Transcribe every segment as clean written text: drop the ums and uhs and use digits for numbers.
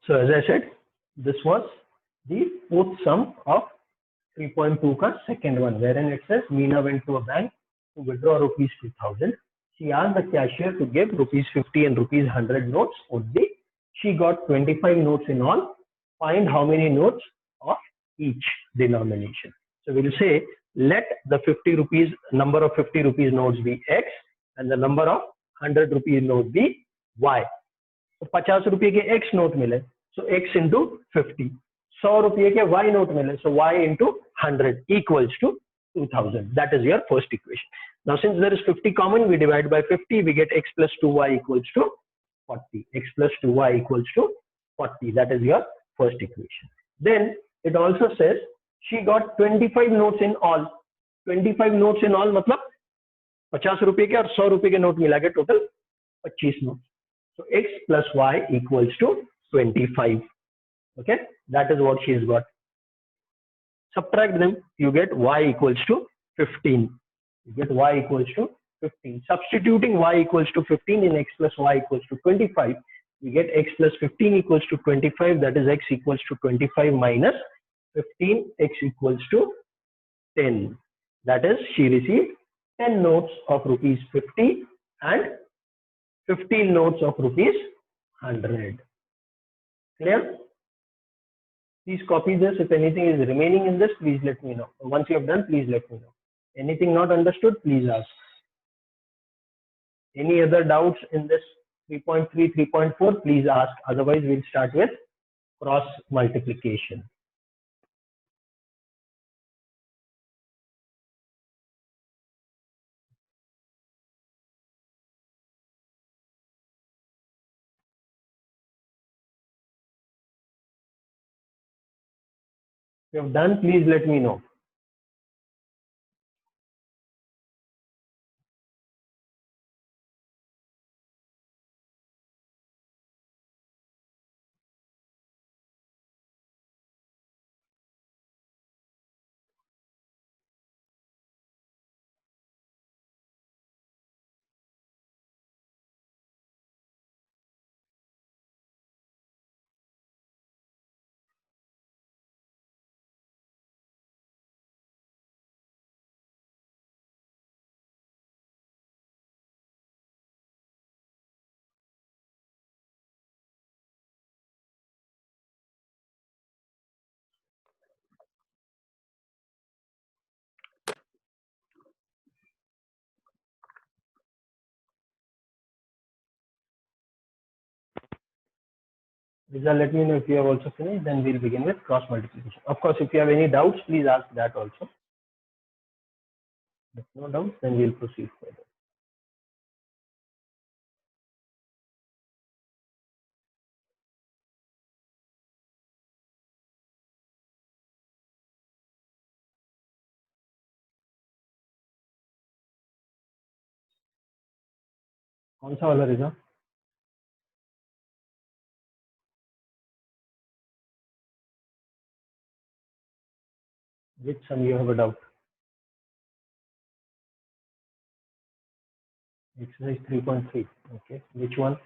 So as I said, this was the fourth sum of 3.2 ka second one, wherein it says Meena went to a bank to withdraw rupees 2000. She asked the cashier to give rupees 50 and rupees 100 notes only. She got 25 notes in all. Find how many notes of each denomination. So we'll say let the 50 rupees number of 50 rupees notes be X and the number of 100 rupees note be Y. तो 50 रुपये के X note मिले, so X into 50. 100 रुपये के Y note मिले, so Y into 100 equals to 2000. That is your first equation. Now since there is 50 common, we divide by 50, we get X plus 2Y equals to 40. X plus 2Y equals to 40. That is your first equation. Then it also says she got 25 notes in all. 25 notes in all मतलब 50 रुपये के और 100 रुपये के note मिला के total 25 note. So X plus Y equals to 25. Okay, that is what she's got. Subtract them, you get Y equals to 15. You get Y equals to 15. Substituting Y equals to 15 in X plus Y equals to 25, we get X plus 15 equals to 25. That is X equals to 25 minus 15. X equals to 10. That is she received 10 notes of rupees 50 and 15 notes of rupees 100. Clear? Please copy this. If anything is remaining in this, please let me know. Once you have done, please let me know. Anything not understood, please ask. Any other doubts in this 3.3, 3.4, please ask. Otherwise, we'll start with cross multiplication. If you have done, please let me know. Lisa, let me know if you have also finished, then we'll begin with cross multiplication. Of course, if you have any doubts, please ask that also. If no doubts, then we'll proceed further. कौन सा वाला रिजा? Which sum you have a doubt? Exercise 3.3. Okay. Which one?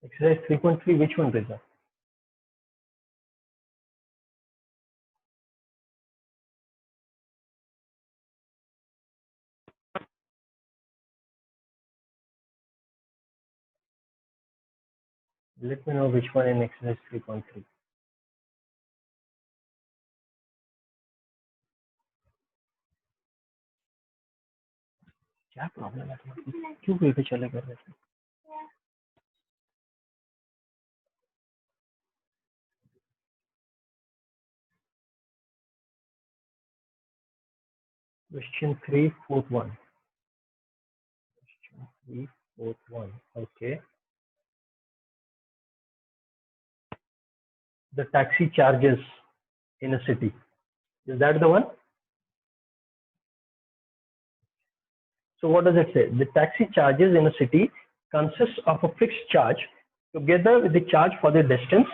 Exercise 3.3. Which one, Riza? Let me know which one in exercise 3.3. क्या problem है तुम्हारी? क्यों कहीं पे चले कर रहे थे? Question 3, 4th one. Question 3, 4th one. Okay. The taxi charges in a city. Is that the one? So what does it say? The taxi charges in a city consists of a fixed charge together with the charge for the distance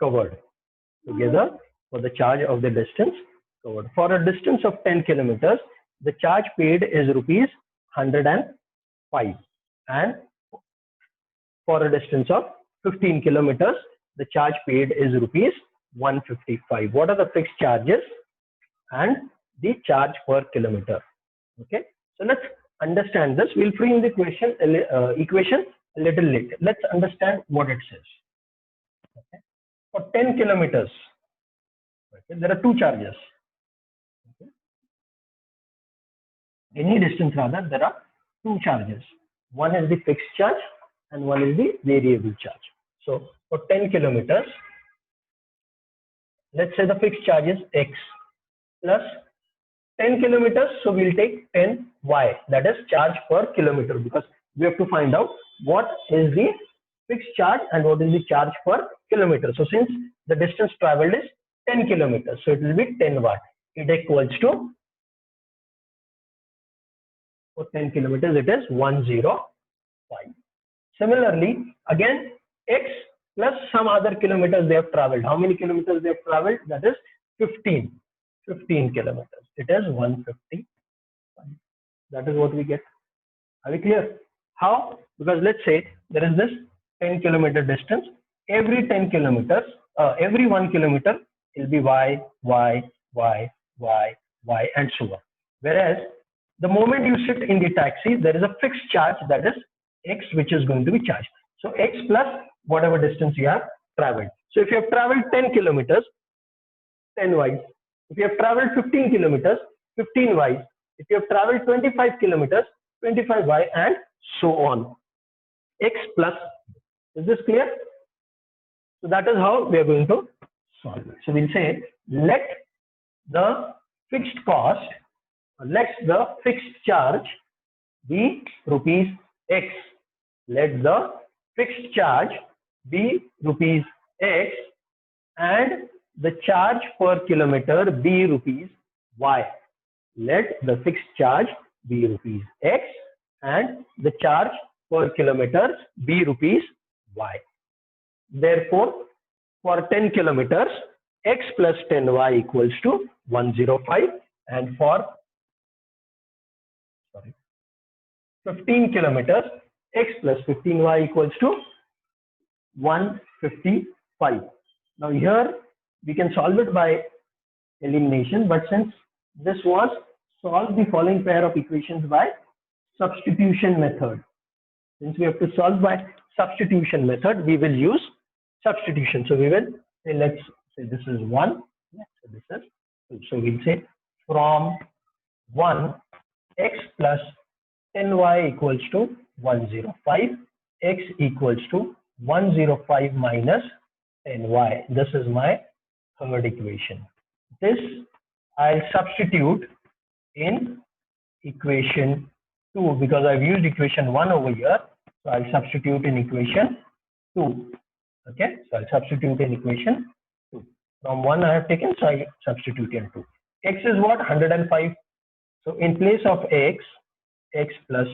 covered together for the charge of the distance covered. For a distance of 10 kilometers, the charge paid is rupees 105, and for a distance of 15 kilometers, the charge paid is rupees 155. What are the fixed charges and the charge per kilometer? Okay, so let's understand this. We'll frame the equation a little later. Let's understand what it says. Okay. For 10 kilometers, okay, there are two charges. Okay. Any distance rather, there are two charges. One is the fixed charge and one is the variable charge. So for 10 kilometers, let's say the fixed charge is X plus 10 kilometers. So we'll take 10Y, that is charge per kilometer, because we have to find out what is the fixed charge and what is the charge per kilometer. So since the distance traveled is 10 kilometers, so it will be 10 watt. It equals to, for 10 kilometers, it is 105. Similarly, again, X plus some other kilometers they have traveled. How many kilometers they have traveled? That is 15 kilometers. It is 155. That is what we get. Are we clear? How? Because let's say there is this 10 kilometer distance. Every 10 kilometers, every 1 kilometer will be Y, and so on. Whereas the moment you sit in the taxi, there is a fixed charge, that is X, which is going to be charged. So X plus whatever distance you have traveled. So if you have traveled 10 kilometers, 10Y. If you have traveled 15 kilometers, 15Y. If you have traveled 25 kilometers, 25Y, and so on. X plus. Is this clear? So that is how we are going to solve it. So we'll say, let the fixed cost, let the fixed charge be rupees X. Let the fixed charge be rupees X, and the charge per kilometer be rupees Y. Let the fixed charge be rupees X and the charge per kilometer be rupees Y. Therefore, for 10 kilometers, X plus 10Y equals to 105, and for 15 kilometers, X plus 15Y equals to 155. Now here we can solve it by elimination, but since this was solve the following pair of equations by substitution method. Since we have to solve by substitution method, we will use substitution. So we will say, let's say this is 1, so this is 2. So we'll say from 1, X plus 10Y equals to 105, X equals to 105 minus 10Y. This is my third equation. This I'll substitute in equation 2 because I've used equation 1 over here. So I'll substitute in equation 2. Okay, so I'll substitute in equation 2. From 1 I have taken, so I substitute in 2. X is what? 105. So in place of X, X plus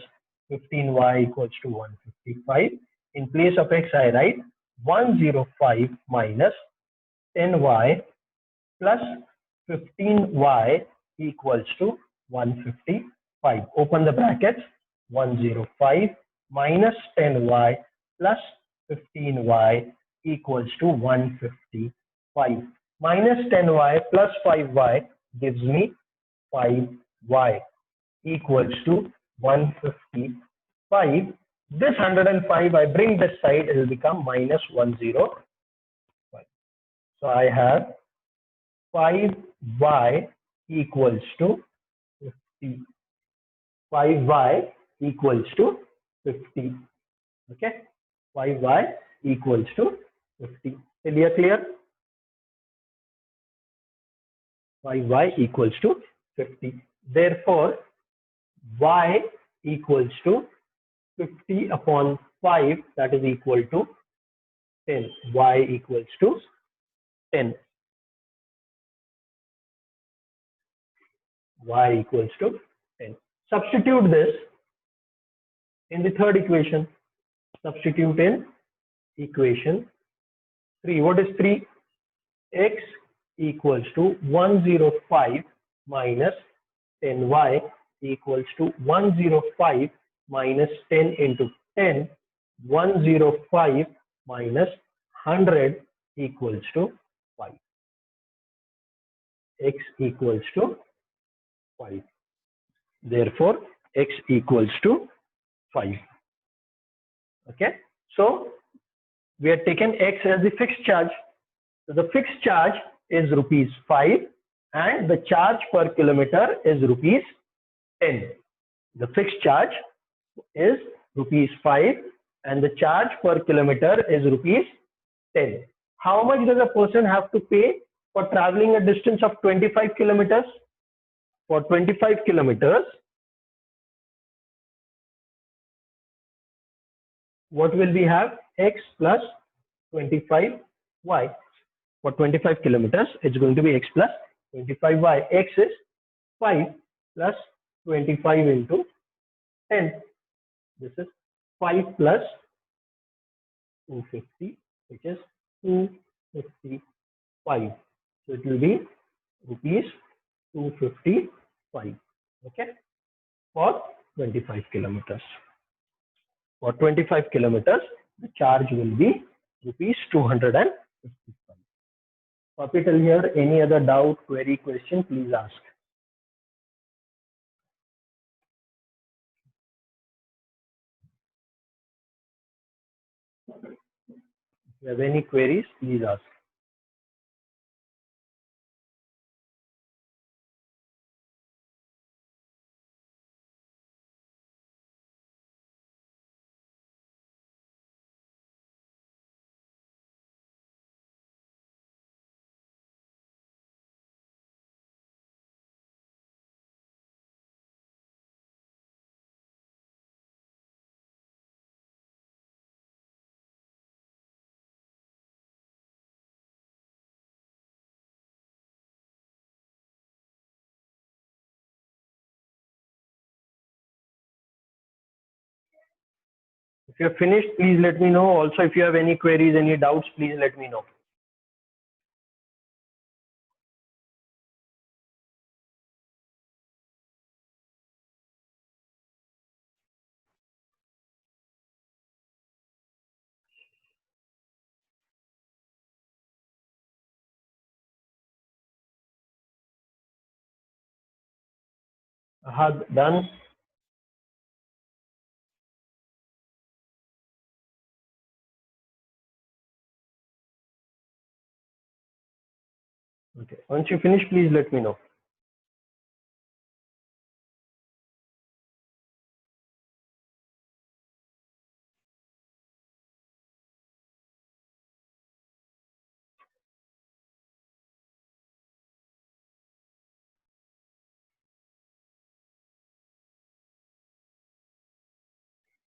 15Y equals to 155. In place of X, I write 105 minus 10Y plus 15Y equals to 155. Open the brackets. 105 minus 10Y plus 15Y equals to 155. Minus 10Y plus 5Y gives me 5Y equals to 155. This 105, I bring this side, it will become minus 105. So I have 5Y equals to 50. 5Y equals to 50. Okay, 5Y equals to 50. Clear? 5Y equals to 50. Therefore, Y equals to 50 upon 5, that is equal to 10. Y equals to 10. Y equals to 10. Substitute this in the third equation. Substitute in equation 3. What is 3? X equals to 105 minus 10y equals to 105 minus 10 into 10. 105 minus 100 equals to 5. X equals to 5. Therefore, X equals to 5. Okay. So, we have taken X as the fixed charge. So, the fixed charge is rupees 5 and the charge per kilometer is rupees 10. The fixed charge is rupees 5 and the charge per kilometer is rupees 10. How much does a person have to pay for traveling a distance of 25 kilometers? For 25 kilometers, what will we have? X plus 25y. For 25 kilometers, it's going to be X plus 25y. X is 5 plus 25 into 10. This is 5 plus 250, which is 255. So it will be rupees 255. Okay, for 25 kilometers. For 25 kilometers, the charge will be rupees 255. Copy till here. Any other doubt, query, question, please ask. If you have any queries, please ask. If you have finished, please let me know. Also, if you have any queries, any doubts, please let me know. Done. Okay. Once you finish, please let me know.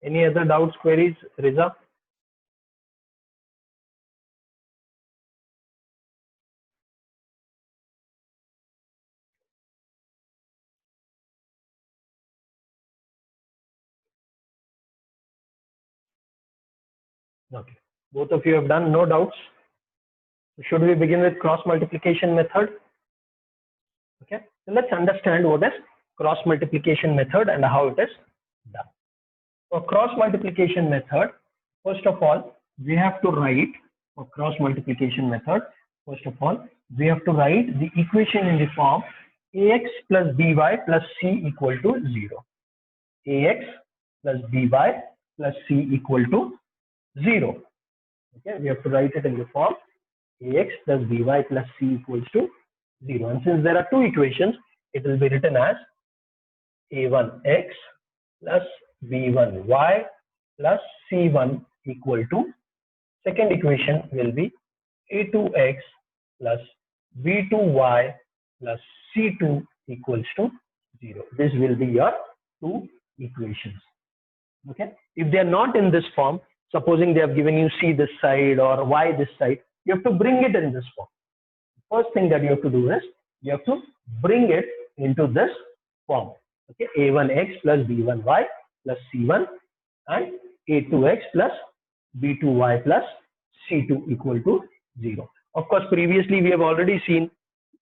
Any other doubts, queries, Riza? Okay. Both of you have done, no doubts. Should we begin with cross multiplication method? Okay. So let's understand what is cross multiplication method and how it is done. For cross multiplication method, first of all, we have to write for cross multiplication method. First of all, we have to write the equation in the form ax plus by plus c equal to 0. Ax plus by plus c equal to 0. Okay, we have to write it in the form ax plus by plus c equals to 0. And since there are two equations, it will be written as a1x plus b1y plus c1 equal to, second equation will be a2x plus b2y plus c2 equals to 0. This will be your two equations. Okay. If they are not in this form, supposing they have given you c this side or y this side, you have to bring it in this form. First thing that you have to do is you have to bring it into this form. Okay, a1x plus b1y plus c1 and a2x plus b2y plus c2 equal to 0. Of course, previously we have already seen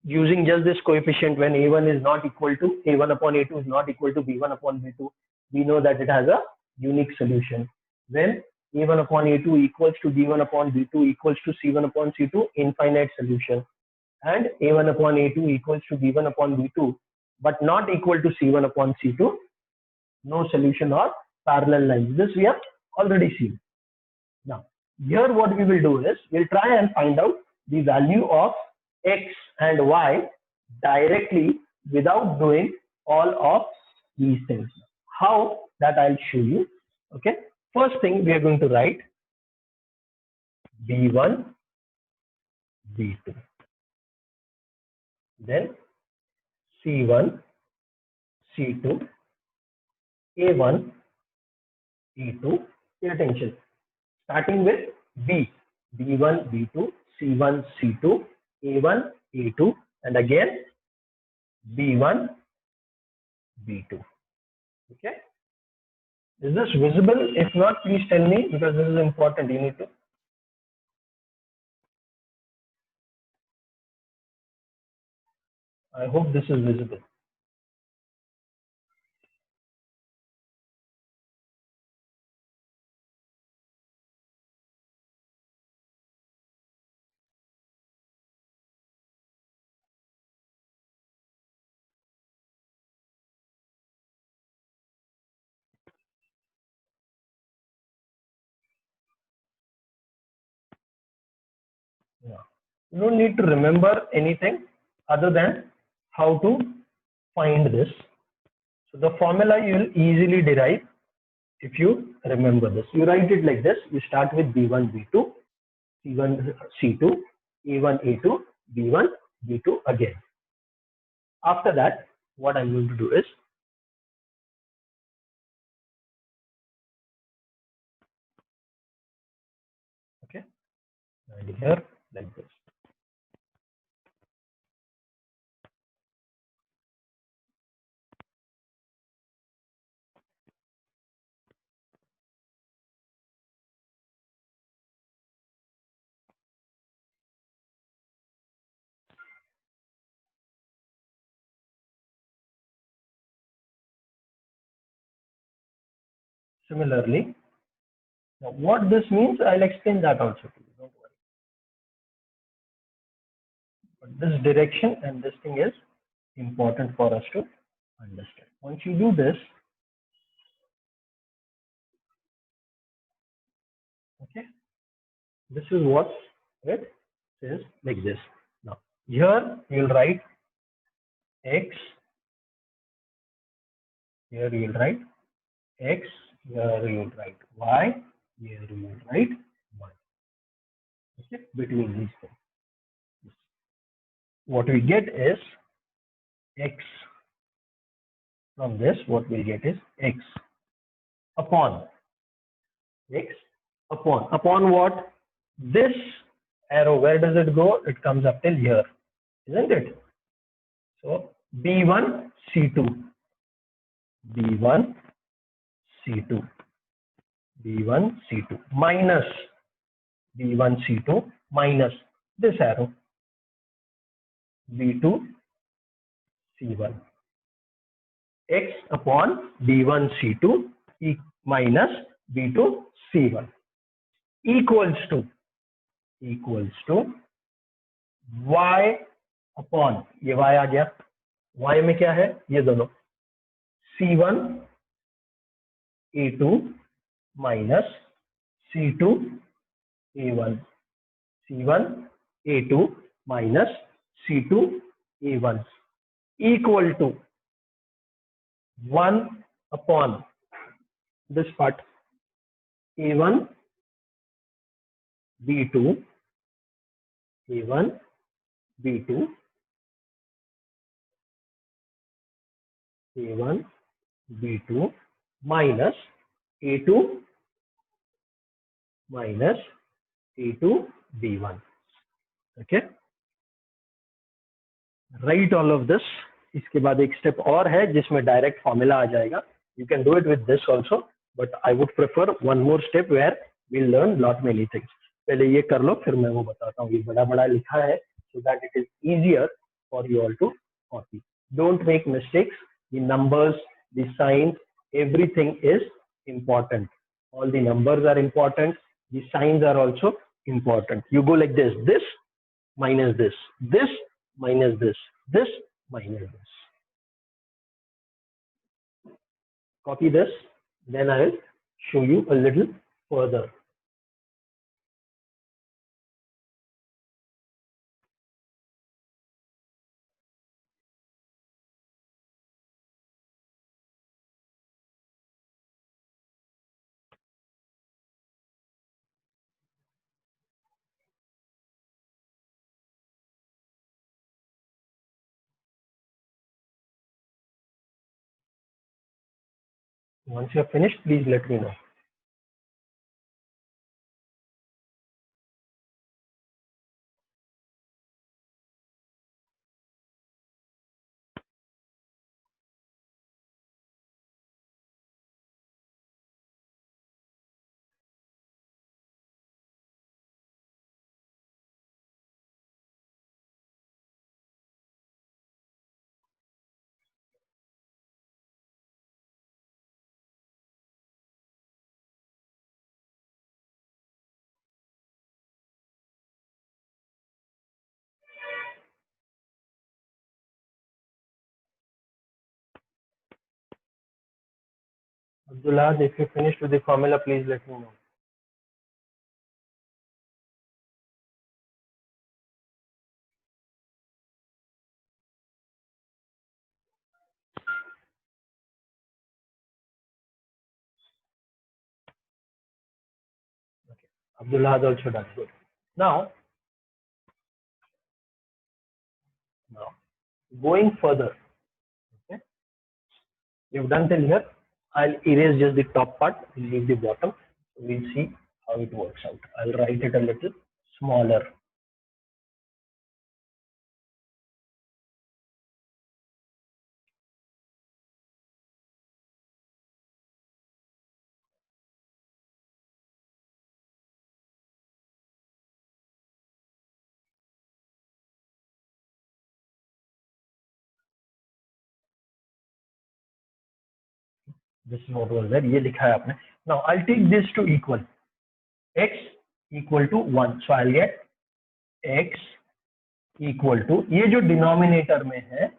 using just this coefficient when A1 is not equal to A1 upon A2 is not equal to B1 upon B2, we know that it has a unique solution. When A1 upon A2 equals to B1 upon B2 equals to C1 upon C2, infinite solution. And A1 upon A2 equals to B1 upon B2, but not equal to C1 upon C2, no solution or parallel lines. This we have already seen. Now, here what we will do is, we'll try and find out the value of X and Y directly without doing all of these things. How? That I'll show you. Okay. First thing, we are going to write B1, B2. Then C1, C2, A1, A2. Pay attention. Starting with B, B1, B2, C1, C2, A1, A2, and again B1, B2. Okay. Is this visible? If not, please tell me, because this is important. You need to. I hope this is visible. Yeah. You don't need to remember anything other than how to find this. So the formula you will easily derive if you remember this. You write it like this. You start with B1, B2, C1, C2, A1, A2, B1, B2 again. After that, what I'm going to do is, okay, and here like this. Similarly, now what this means, I'll explain that also to you. Don't worry. But this direction and this thing is important for us to understand. Once you do this, okay, this is what it says like this. Now, here you'll write X, here you'll write X, here you'll write Y, here you'll write Y. Okay, between these things. What we get is X. From this, what we get is X upon what? This arrow, where does it go? It comes up till here, isn't it? So B1, C2, B1, C2, B1, C2, minus B1, C2, minus this arrow, B2, C1. X upon B1, C2 minus B2, C1 equals to Y upon, ये Y आ गया, Y में क्या है? ये दोनों C1 A2 minus C2 A1, C1 A2 minus C2 A1 equal to 1 upon this part A1 B2 A1 B2 A1 B2 minus A2 minus A2 B1. Okay, write all of this. इसके बाद एक step और है जिसमें direct formula आ जाएगा. You can do it with this also, but I would prefer one more step where we'll learn lot many things. पहले ये कर लो, फिर मैं वो बताता हूँ. ये बड़ा बड़ा लिखा है so that it is easier for you all to copy. Don't make mistakes. The numbers, the signs, everything is important. All the numbers are important. The signs are also important. You go like this: this minus this, this minus this, this minus this. Copy this, then I will show you a little further. Once you are finished, please let me know. Abdullah, if you finished with the formula, please let me know. Okay. Abdullah has also done good. Now going further, okay, you've done till here. I'll erase just the top part, we'll leave the bottom. We'll see how it works out. I'll write it a little smaller. This is what was there. ये लिखा है आपने. Now I'll take this to equal. X equal to 1. So I'll get X equal to, ये जो denominator में है,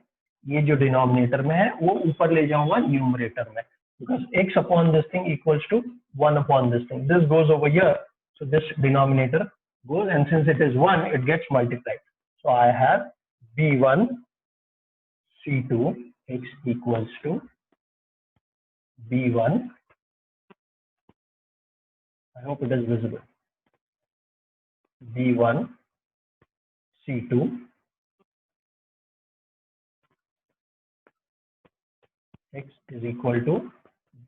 ये जो डिनोमिनेटर में है वो ऊपर ले जाऊंगा न्यूमरेटर में, because x upon this thing equals to 1 upon this thing. This goes over here, so this denominator goes, and since it is 1, it gets multiplied. So I have b1 c2 x equals to b1. I hope it is visible. b1 c2 x is equal to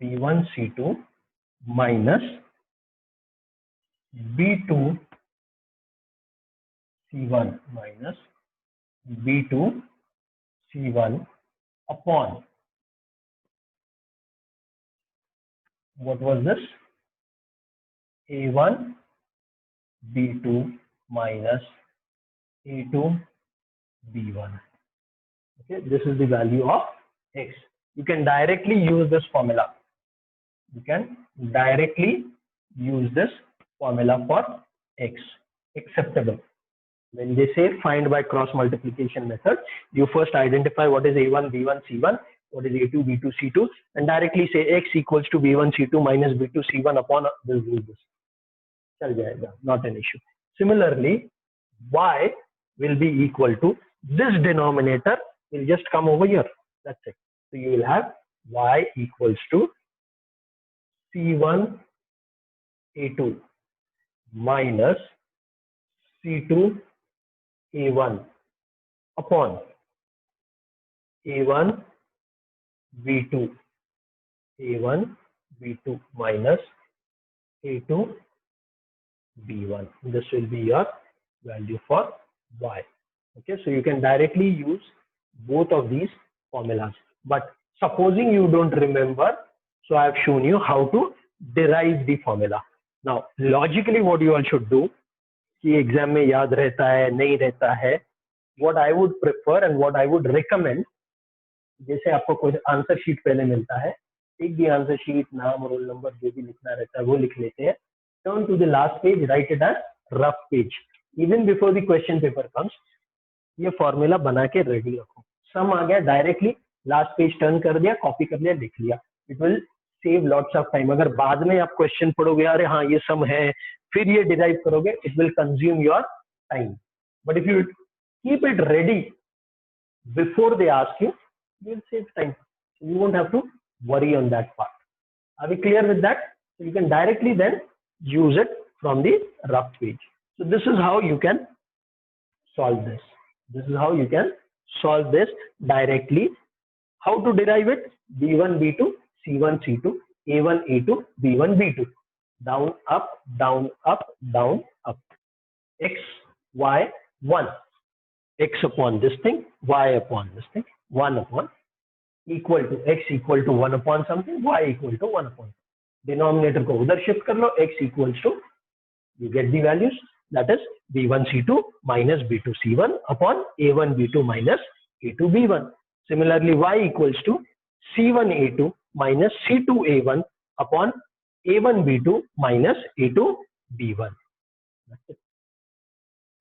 b1 c2 minus b2 c1 minus b2 c1 upon, what was this, a1 b2 minus a2 b1. Okay, this is the value of x. You can directly use this formula. You can directly use this formula for x. Acceptable. When they say find by cross multiplication method, you first identify what is a1 b1 c1, what is a2 b2 c2, and directly say x equals to b1 c2 minus b2 c1 upon this. Chal jayega, not an issue. Similarly, y will be equal to, this denominator will just come over here. That's it. So you will have y equals to c1 a2 minus c2 a1 upon a1 b2 a1 b2 minus a2 b1. This will be your value for y. Okay, so you can directly use both of these formulas. But supposing you don't remember, so I have shown you how to derive the formula. Now, logically, what you all should do, कि exam में याद रहता है नहीं रहता है, what I would prefer and what I would recommend, जैसे आपको कोई आंसर शीट पहले मिलता है, एक भी आंसर शीट, नाम, रोल नंबर जो भी लिखना रहता है वो लिख लेते हैं. Turn to the last page, write it as rough page. Even before the question paper comes, ये फॉर्मूला बना के रेडी रखो. सम आ गया, डायरेक्टली लास्ट पेज टर्न कर दिया, कॉपी कर लिया, लिख लिया. It will save lots of time. अगर बाद में आप क्वेश्चन पढ़ोगे, अरे हाँ ये सम है, फिर ये डिराइव करोगे, it will consume your time. But if you keep it ready before they ask you, you will save time. So you won't have to worry on that part. Are we clear with that? So you can directly then use it from the rough page. So this is how you can solve this. This is how you can solve this directly. How to derive it? B1, B2, C1, C2, A1, A2, B1, B2. Down, up, down, up, down, up. X, Y, 1. X upon this thing, Y upon this thing, 1 upon, equal to X equal to 1 upon something, Y equal to 1 upon. Denominator को उधर shift कर लो, X equals to, you get the values, that is B1 C2 minus B2 C1 upon A1 B2 minus A2 B1. Similarly, Y equals to C1 A2 minus C2 A1 upon A1 B2 minus A2 B1. That's it.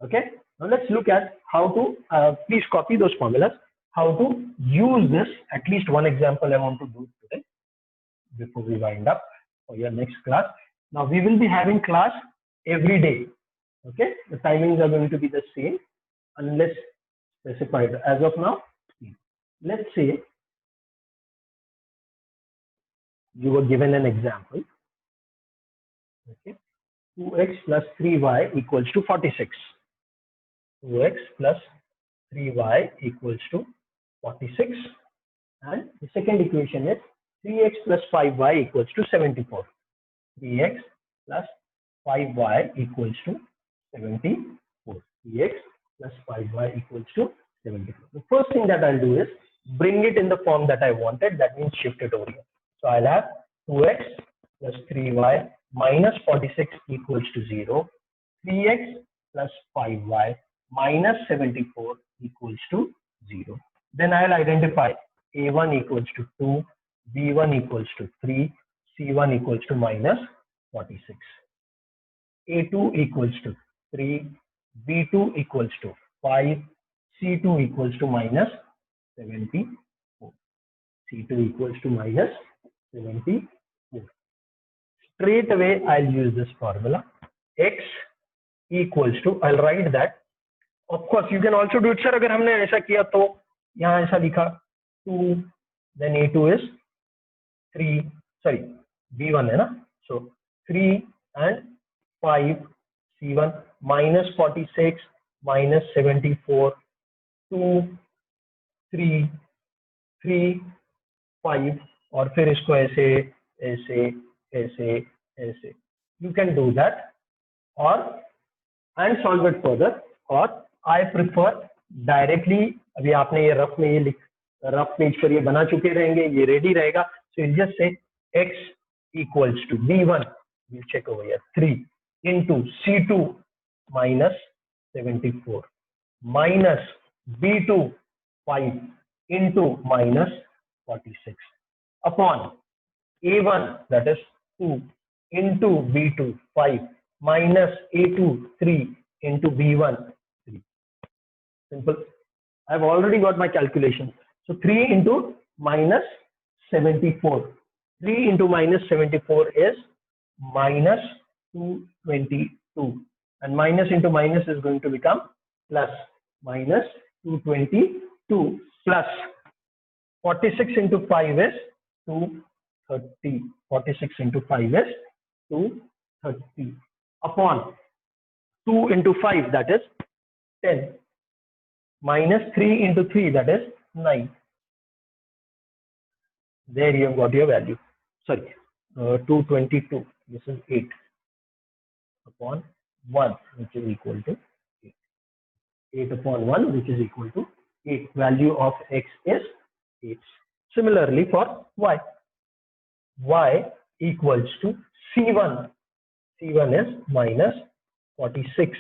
Okay. Now let's look at how to, please copy those formulas, how to use this. At least one example I want to do today before we wind up for your next class. Now we will be having class every day. Okay, the timings are going to be the same unless specified. As of now, let's say you were given an example. Okay, 2x plus 3y equals to 46. 2x plus 3y equals to 46, and the second equation is 3x plus 5y equals to 74. 3x plus 5y equals to 74. 3x plus 5y equals to 74. The first thing that I'll do is bring it in the form that I wanted. That means shift it over here. So I'll have 2x plus 3y minus 46 equals to 0. 3x plus 5y minus 74 equals to 0. Then I'll identify A1 equals to 2, B1 equals to 3, C1 equals to minus 46. A2 equals to 3, B2 equals to 5, C2 equals to minus 74. C2 equals to minus 74. Straight away, I'll use this formula. X equals to, I'll write that. Of course, you can also do it, sir. अगर हमने ऐसा किया तो यहाँ ऐसा लिखा 2, then A2 is 3, sorry, B1 है ना, so 3 and 5, C1 minus 46 minus 74, 2, 3, 3, 5 और फिर इसको ऐसे ऐसे ऐसे ऐसे. You can do that or and solve it further, or I prefer directly. अभी आपने ये रफ में ये लिख, रफ पेज पर ये बना चुके रहेंगे, ये रेडी रहेगा. So you just say x equals to B1, we'll check over here, 3 into C2 minus 74 minus B2 5 into minus 46 upon A1, that is 2 into B2 5 minus A2 3 into B1 3. Simple. I've already got my calculation. So 3 into minus 74. 3 into minus 74 is minus 222. And minus into minus is going to become plus. Minus 222 plus 46 into 5 is 230. 46 into 5 is 230 upon 2 into 5, that is 10, minus 3 into 3, that is 9. There you have got your value. Sorry, 222, this is 8 upon 1, which is equal to 8. 8 upon 1, which is equal to 8. Value of x is 8. Similarly for y. Y equals to C1. C1 is minus 46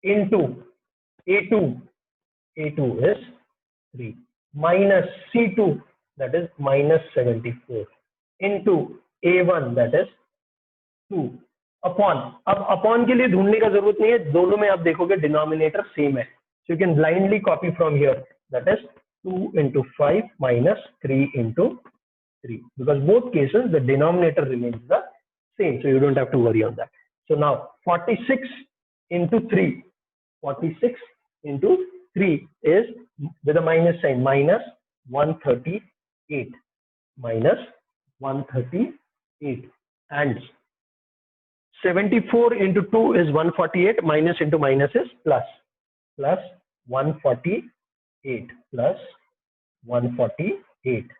into A2 is 3 minus C2 that is minus 74 into A1 that is 2 upon. अब upon के लिए ढूंढने का जरूरत नहीं है, दोनों में आप देखोगे डिनोमिनेटर सेम है, so you can blindly copy from here, that is 2 into 5 minus 3 into 3, because both cases the denominator remains the same, so you don't have to worry on that. So now 46 into 3, 46 into 3 is with a minus sign, minus 138, minus 138, and 74 into 2 is 148, minus into minus is plus, plus 148 plus 148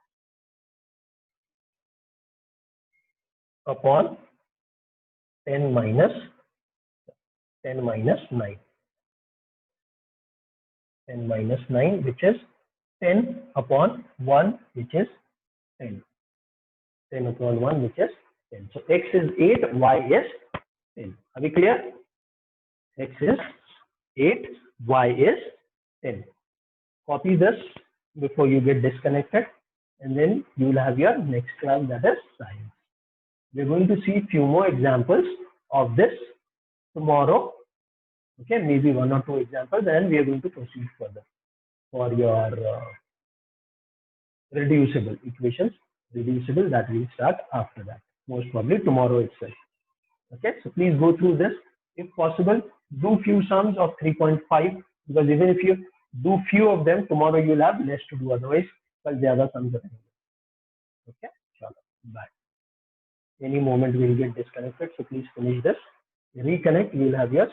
upon 10 minus 9. 10 minus 9, which is 10 upon 1, which is 10. 10 upon 1, which is 10. So x is 8, y is 10. Are we clear? X is 8, y is 10. Copy this before you get disconnected, and then you will have your next class, that is science. We're going to see few more examples of this tomorrow. Okay, maybe 1 or 2 examples, and we are going to proceed further for your reducible equations. Reducible, that will start after that, most probably tomorrow itself. Okay, so please go through this. If possible, do few sums of 3.5, because even if you do few of them, tomorrow you'll have less to do, otherwise कल ज़्यादा sums रहेंगे. Okay, चलो, bye. Any moment we'll get disconnected, so please finish this. Reconnect, you'll have your